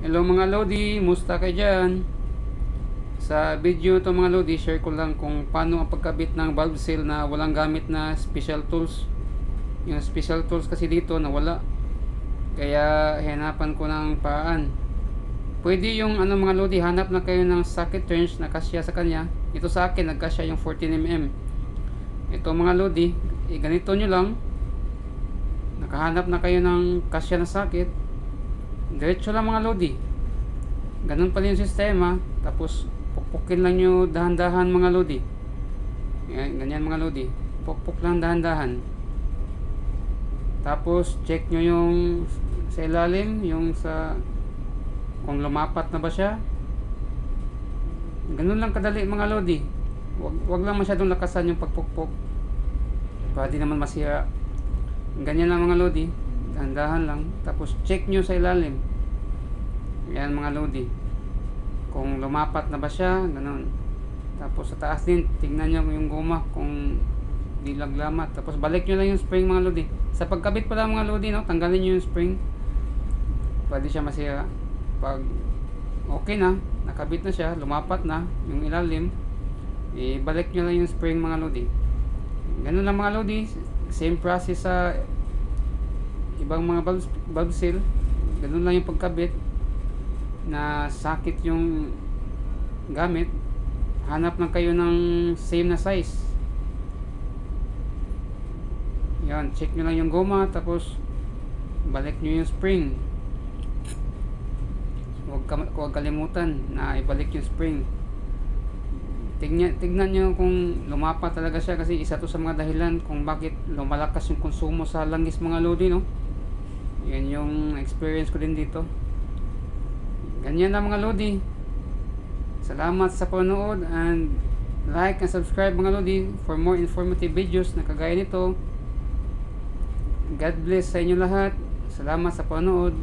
Hello mga Lodi, musta kayo dyan? Sa video to mga Lodi, share ko lang kung paano ang pagkabit ng valve seal na walang gamit na special tools. Yung special tools kasi dito nawala, kaya hanapan ko ng paraan. Pwede yung mga Lodi, hanap na kayo ng socket wrench na kasya sa kanya. Ito sa akin, nagkasya yung 14mm. Ito mga Lodi, ganito nyo lang. Nakahanap na kayo ng kasya na socket, diretso lang mga Lodi. Ganun pala yung sistema. Tapos pukpukin lang nyo dahan-dahan mga Lodi. Ganyan mga Lodi, pukpuk lang dahan-dahan. Tapos check nyo yung sa ilalim, yung sa kung lumapat na ba siya. Ganun lang kadali mga Lodi. Wag lang masyadong lakasan yung pagpukpok para di naman masira. Ganyan lang mga Lodi, dahan-dahan lang. Tapos check nyo sa ilalim. Yan mga Lodi, kung lumapat na ba siya, ganun. Tapos sa taas din, tingnan nyo yung guma kung di laglamat. Tapos balik nyo lang yung spring mga Lodi. Sa pagkabit pala mga Lodi, no, tanggalin nyo yung spring, pwede siya masira. Pag okay na, nakabit na siya, lumapat na yung ilalim, ibalik nyo lang yung spring mga Lodi. Ganun lang mga Lodi, same process sa ibang mga valve seal. Ganun lang yung pagkabit na sakit yung gamit. Hanap lang kayo ng same na size. Yan, check nyo lang yung goma, tapos balik nyo yung spring. Huwag kalimutan na ibalik yung spring. Tignan nyo kung lumapat talaga siya, kasi isa to sa mga dahilan kung bakit lumalakas yung konsumo sa langis mga Lodi, no? Yan yung experience ko din dito. Ganyan na mga Lodi. Salamat sa panonood, and like and subscribe mga Lodi for more informative videos na kagaya nito. God bless sa inyo lahat. Salamat sa panonood.